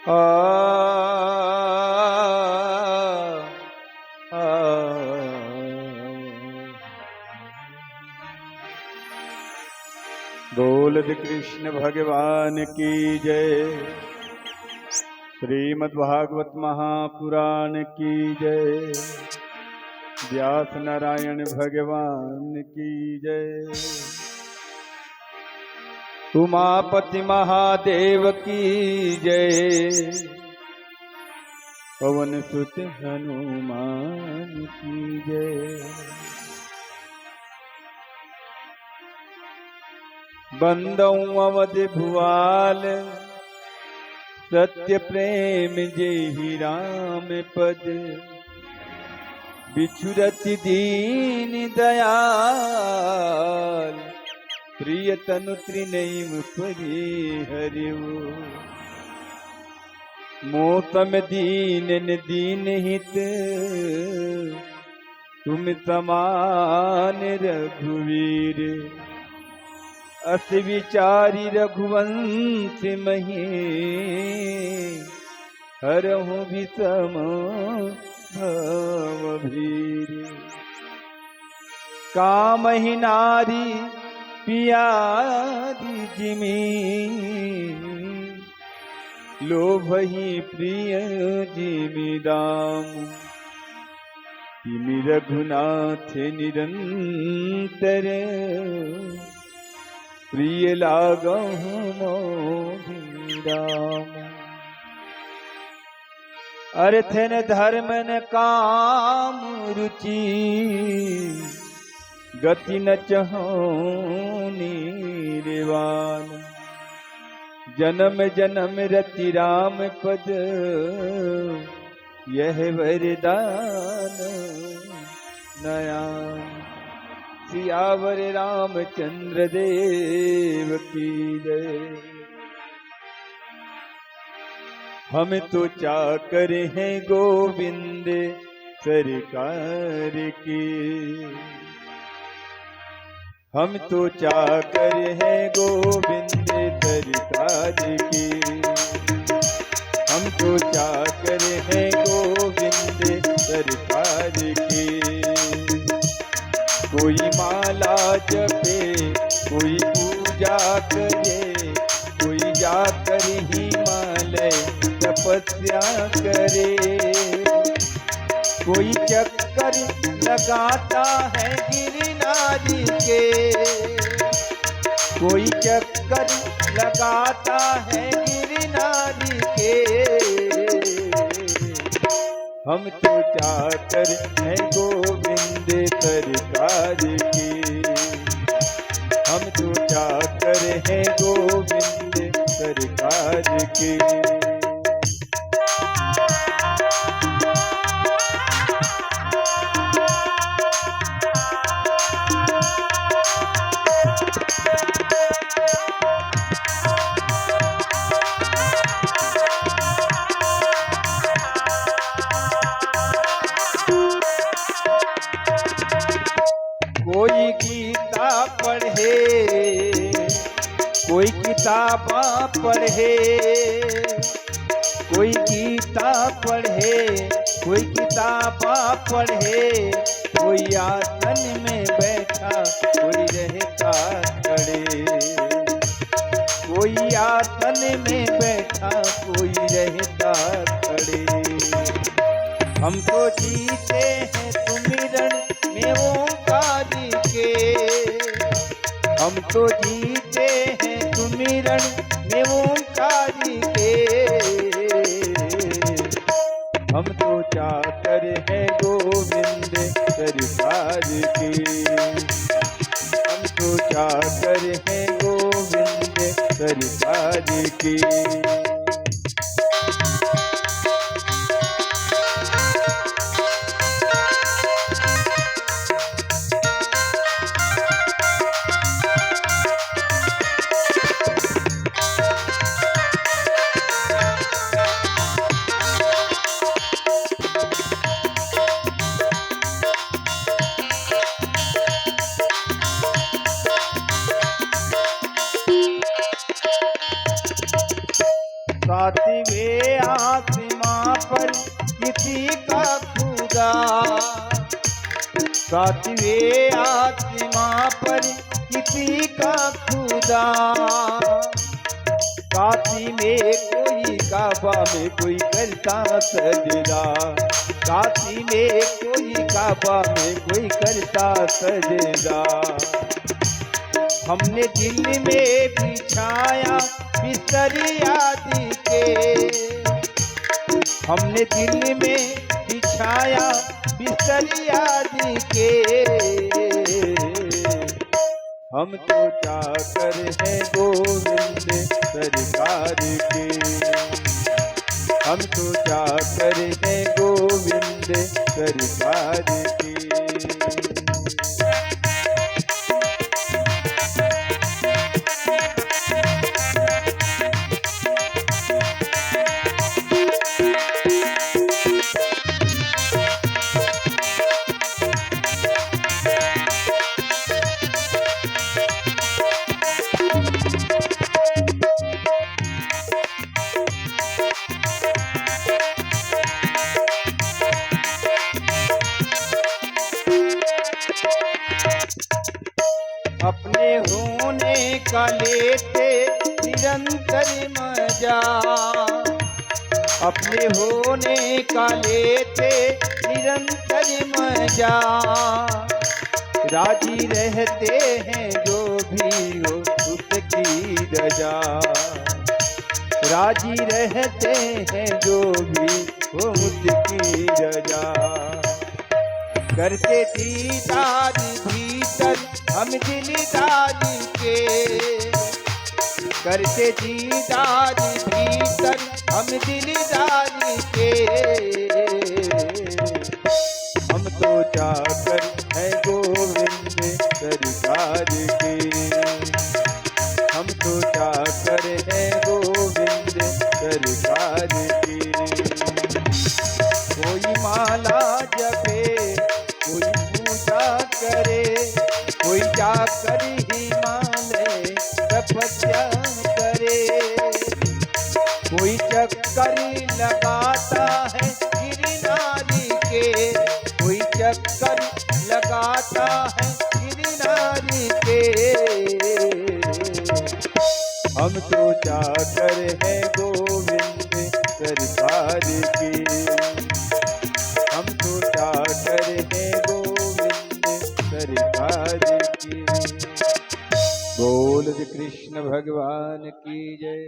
आ, आ, बोल कृष्ण भगवान की जय। श्रीमद् भागवत महापुराण की जय। व्यास नारायण भगवान की जय। उमापति महादेव की जय। पवन सुत हनुमान की जय। बंदौ अवध भुआल सत्य प्रेम जेहि राम पद। बिछुरत दीन दयाल प्रिय तनु त्रिनैव परिहरिऊ। मोतम दीन दीन हित तुम समान रघुवीर। अस विचारी रघुवंश मही हरहु विषम भव भीर। कामहि नारी पियारी जिमी लोभहि प्रिय जिमी दाम। तिमि रघुनाथ निरंतर प्रिय लागहु मोहि राम। अर्थ न धर्म न काम रुचि गति न चहूँ निर्वाण। जन्म जन्म रति राम पद यह वरदान नयान। सियावर रामचंद्र देव की जय। हम तो चाकर हैं गोविंद सरकार की। हम तो चाकर हैं गोविंद सरकार की। हम तो चाकर हैं गोविंद सरकार की। कोई माला जपे कोई पूजा करे। कोई जाकर हिमालय तपस्या करे। कोई चक्कर लगाता है गिरनारी के। कोई चक्कर लगाता है गिरनारी के। हम तो चाकर हैं गोविंद सरकार की। हम तो चाकर हैं गोविंद सरकार की। कोई गीता पढ़े कोई किताबा पढ़े। कोई गीता पढ़े कोई किताबा पढ़े। कोई आसन में बैठा कोई रहता खड़े। कोई आसन में बैठा कोई रहता खड़े। हम तो जीते हैं सुमिरन में ओंकार के। हम तो जीते हैं सुमिरन में ओंकार के। हम तो चाकर हैं गोविंद सरकार की। हम तो चाकर हैं गोविंद सरकार की। सातवें आसमां पर किसी का खुदा, सातवें आसमां पर किसी का खुदा। काशी में कोई काबा में कोई करता सजदा, काशी में कोई काबा में कोई करता सजदा। हमने दिल में बिछाया बिस्तरिया दी के, हमने दिल में बिछाया बिस्तरिया दी के। हम तो चाकर हैं गोविंद सरकार के, हम तो चाकर हैं गोविंद सरकार के। अपने होने का लेते निरंतर मजा, अपने होने का लेते निरंतर मजा। राजी रहते हैं जो भी हो उसकी रजा, राजी रहते हैं जो भी हो उसकी रजा। करते दीदार भीतर हम दिलदार के, करते दीदार भीतर हम दिलदार के। हम तो चाकर हैं गोविंद सरकार के, हम तो चाकर हैं गोविंद सरकार के। कोई माला जपे कोई पूजा करे, कोई जाकर हिमालय तपस्या करे। कोई चक्कर लगाता है गिरनारी के, कोई चक्कर लगाता है गिरनारी के। हम तो चाकर हैं गोविंद सरकार के, हम तो चाकर हैं गोविंद सरकार की। बोल कृष्ण भगवान की जय।